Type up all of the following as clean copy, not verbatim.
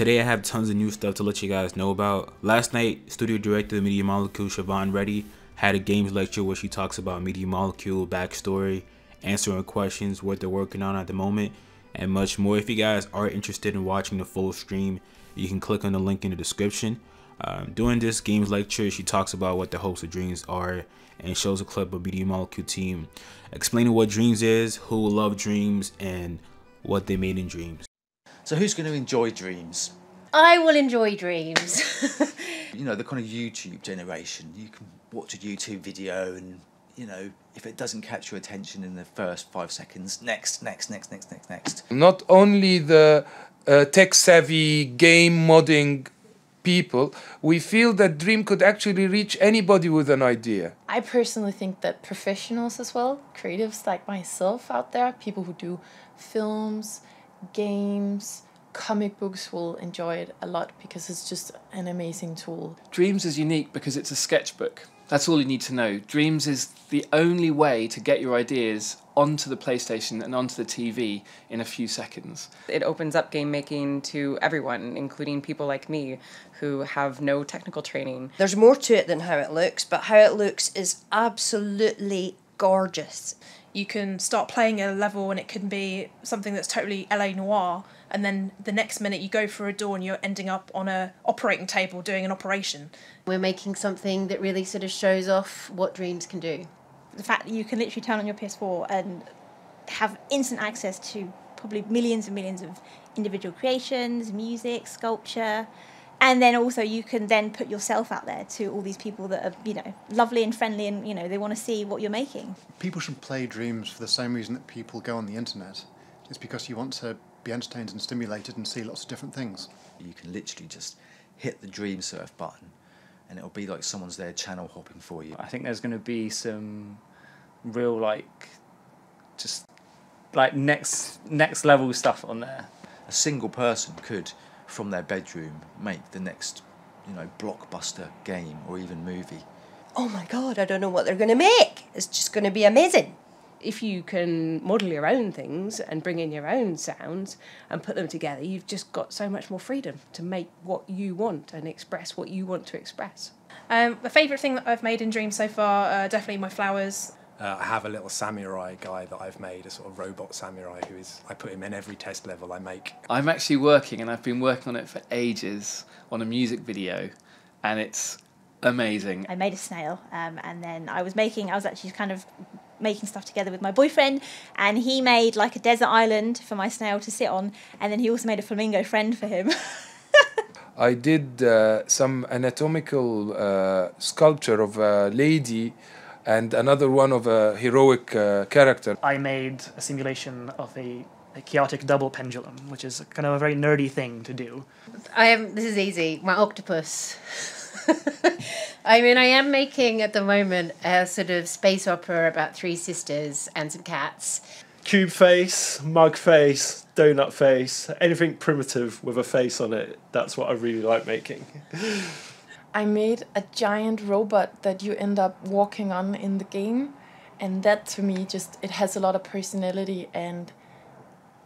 Today I have tons of new stuff to let you guys know about. Last night, studio director of Media Molecule Siobhan Reddy had a games lecture where she talks about Media Molecule, backstory, answering questions, what they're working on at the moment, and much more. If you guys are interested in watching the full stream, you can click on the link in the description. During this games lecture, she talks about what the hopes of Dreams are and shows a clip of Media Molecule team explaining what Dreams is, who will love Dreams, and what they made in Dreams. So who's going to enjoy Dreams? I will enjoy Dreams. You know, the kind of YouTube generation. You can watch a YouTube video and, you know, if it doesn't catch your attention in the first 5 seconds, next. Not only the tech-savvy game modding people, we feel that Dream could actually reach anybody with an idea. I personally think that professionals as well, creatives like myself out there, people who do films, games, comic books will enjoy it a lot because it's just an amazing tool. Dreams is unique because it's a sketchbook. That's all you need to know. Dreams is the only way to get your ideas onto the PlayStation and onto the TV in a few seconds. It opens up game making to everyone, including people like me who have no technical training. There's more to it than how it looks, but how it looks is absolutely gorgeous. You can start playing a level and it can be something that's totally LA noir, and then the next minute you go through a door and you're ending up on a operating table doing an operation. We're making something that really sort of shows off what Dreams can do. The fact that you can literally turn on your PS4 and have instant access to probably millions and millions of individual creations, music, sculpture, and then also you can then put yourself out there to all these people that are, you know, lovely and friendly and, you know, they want to see what you're making. People should play Dreams for the same reason that people go on the internet. It's because you want to be entertained and stimulated and see lots of different things. You can literally just hit the Dream Surf button and it'll be like someone's there channel hopping for you. I think there's going to be some real next level stuff on there. A single person could, from their bedroom, make the next, you know, blockbuster game or even movie. Oh my God, I don't know what they're going to make. It's just going to be amazing. If you can model your own things and bring in your own sounds and put them together, you've just got so much more freedom to make what you want and express what you want to express. The favourite thing that I've made in Dreams so far, definitely my flowers. I have a little samurai guy that I've made, a sort of robot samurai I put him in every test level I make. I'm actually working, and I've been working on it for ages, on a music video, and it's amazing. I made a snail, and then I was actually kind of making stuff together with my boyfriend, and he made like a desert island for my snail to sit on, and then he also made a flamingo friend for him. I did some anatomical sculpture of a lady and another one of a heroic character. I made a simulation of a chaotic double pendulum, which is kind of a very nerdy thing to do. This is easy. My octopus. I mean, I am making at the moment a sort of space opera about 3 sisters and some cats. Cube face, mug face, donut face, anything primitive with a face on it. That's what I really like making. I made a giant robot that you end up walking on in the game, and that to me it has a lot of personality, and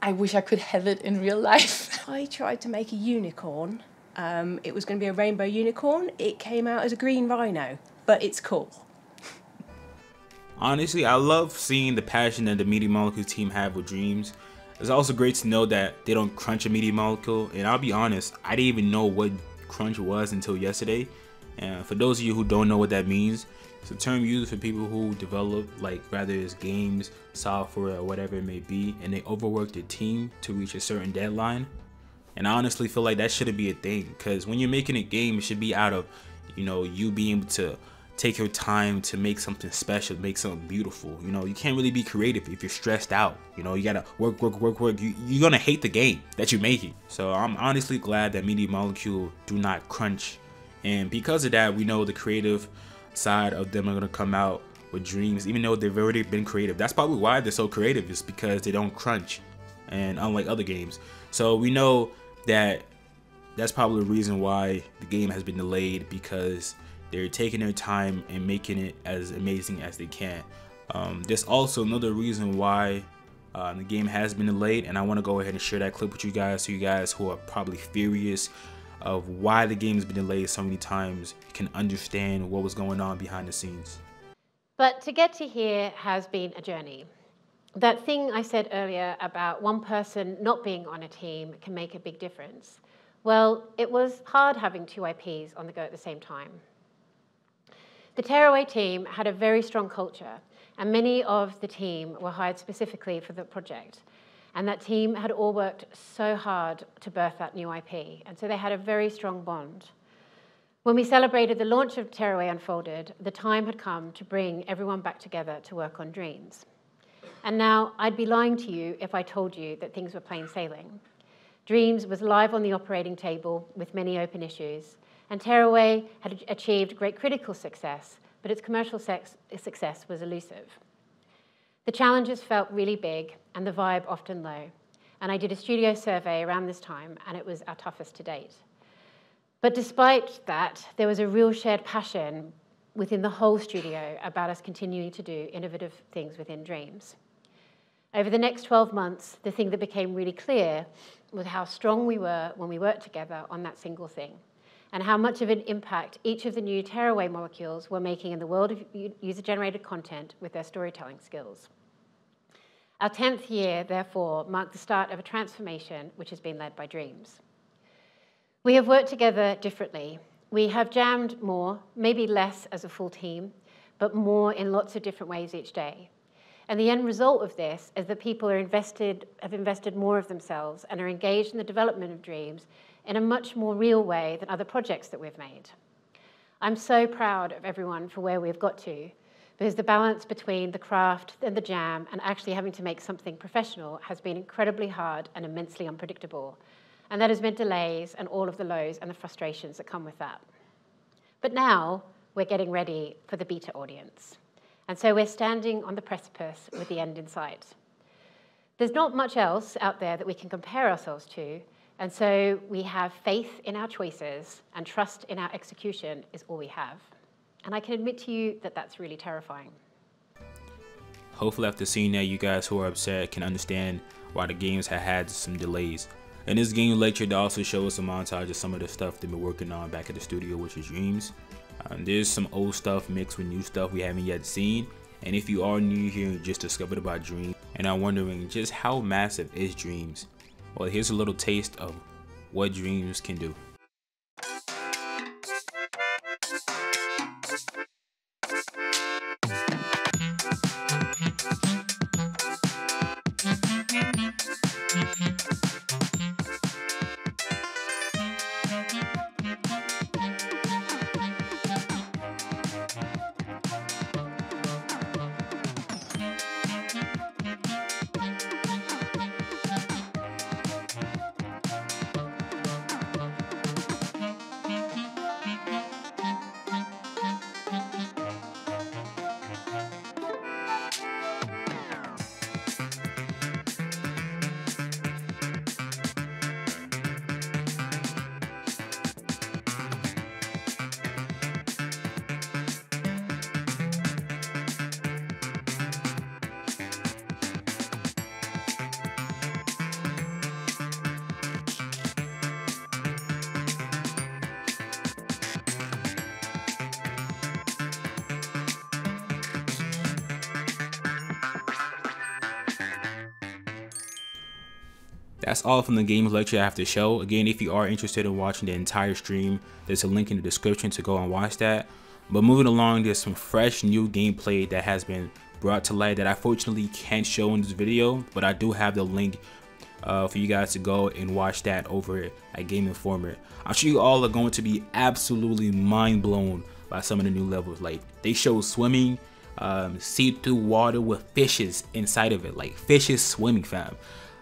I wish I could have it in real life. I tried to make a unicorn. It was going to be a rainbow unicorn. It came out as a green rhino, but it's cool. Honestly, I love seeing the passion that the Media Molecule team have with Dreams. It's also great to know that they don't crunch a Media Molecule, and I'll be honest, I didn't even know what crunch was until yesterday. And for those of you who don't know what that means, it's a term used for people who develop, like, whether it's games, software, or whatever it may be, and they overwork their team to reach a certain deadline. And I honestly feel like that shouldn't be a thing, because when you're making a game, it should be out of, you know, you being able to take your time to make something special, make something beautiful. You know, you can't really be creative if you're stressed out. You know, you gotta work. You're gonna hate the game that you're making. So I'm honestly glad that Media Molecule do not crunch. And because of that, we know the creative side of them are gonna come out with Dreams, even though they've already been creative. That's probably why they're so creative, is because they don't crunch, and unlike other games. So we know that that's probably the reason why the game has been delayed, because they're taking their time and making it as amazing as they can. There's also another reason why The game has been delayed, and I want to go ahead and share that clip with you guys, so you guys who are probably furious of why the game has been delayed so many times can understand what was going on behind the scenes. But to get to here has been a journey. That thing I said earlier about one person not being on a team can make a big difference. Well, it was hard having two IPs on the go at the same time. The Tearaway team had a very strong culture, and many of the team were hired specifically for the project. And that team had all worked so hard to birth that new IP, and so they had a very strong bond. When we celebrated the launch of Tearaway Unfolded, the time had come to bring everyone back together to work on Dreams. And now, I'd be lying to you if I told you that things were plain sailing. Dreams was live on the operating table with many open issues, and Tearaway had achieved great critical success, but its commercial success was elusive. The challenges felt really big and the vibe often low, and I did a studio survey around this time, and it was our toughest to date. But despite that, there was a real shared passion within the whole studio about us continuing to do innovative things within Dreams. Over the next 12 months, the thing that became really clear was how strong we were when we worked together on that single thing, and how much of an impact each of the new Tearaway molecules were making in the world of user-generated content with their storytelling skills. Our 10th year, therefore, marked the start of a transformation which has been led by Dreams. We have worked together differently. We have jammed more, maybe less as a full team, but more in lots of different ways each day. And the end result of this is that people have invested more of themselves and are engaged in the development of Dreams in a much more real way than other projects that we've made. I'm so proud of everyone for where we've got to, because the balance between the craft and the jam and actually having to make something professional has been incredibly hard and immensely unpredictable. And that has meant delays and all of the lows and the frustrations that come with that. But now we're getting ready for the beta audience. And so we're standing on the precipice with the end in sight. There's not much else out there that we can compare ourselves to, and so we have faith in our choices and trust in our execution is all we have. And I can admit to you that that's really terrifying. Hopefully after seeing that, you guys who are upset can understand why the games have had some delays. In this game lecture, they also show us a montage of some of the stuff they've been working on back at the studio, which is Dreams. There's some old stuff mixed with new stuff we haven't yet seen. And if you are new here and just discovered about Dreams and are wondering just how massive is Dreams, well, here's a little taste of what Dreams can do. That's all from the games lecture I have to show. Again, if you are interested in watching the entire stream, there's a link in the description to go and watch that. But moving along, there's some fresh new gameplay that has been brought to light that I fortunately can't show in this video, but I do have the link for you guys to go and watch that over at Game Informer. I'm sure you all are going to be absolutely mind blown by some of the new levels. Like, they show swimming, see-through water with fishes inside of it, like fishes swimming, fam.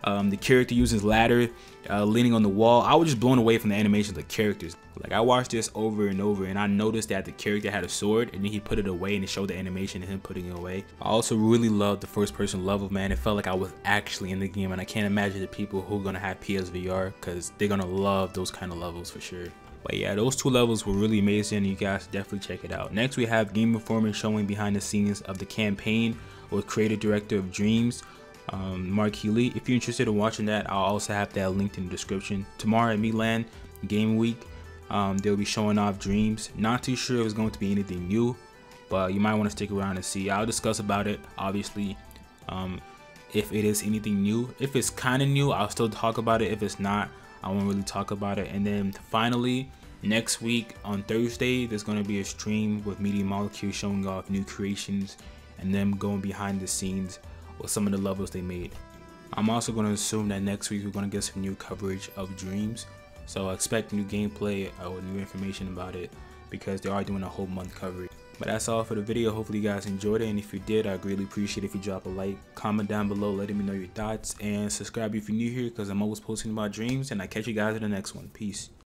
The character uses ladder, leaning on the wall. I was just blown away from the animations of the characters. Like, I watched this over and over, and I noticed that the character had a sword, and then he put it away, and it showed the animation of him putting it away. I also really loved the first-person level, man. It felt like I was actually in the game, and I can't imagine the people who are gonna have PSVR, because they're gonna love those kind of levels for sure. But yeah, those two levels were really amazing. You guys definitely check it out. Next, we have Game Informer showing behind the scenes of the campaign with creative director of Dreams. Marquee Lee. If you're interested in watching that, I'll also have that linked in the description. Tomorrow at Milan Game Week, they'll be showing off Dreams. Not too sure if it's going to be anything new, but you might want to stick around and see. I'll discuss about it, obviously, if it is anything new. If it's kind of new, I'll still talk about it. If it's not, I won't really talk about it. And then finally, next week on Thursday, there's going to be a stream with Media Molecule showing off new creations and them going behind the scenes with some of the levels they made. I'm also going to assume that next week we're going to get some new coverage of Dreams, so expect new gameplay or new information about it, because they are doing a whole month coverage. But that's all for the video. Hopefully you guys enjoyed it, and if you did, I'd greatly appreciate if you drop a like, comment down below letting me know your thoughts, and subscribe if you're new here, because I'm always posting about Dreams, and I catch you guys in the next one. Peace.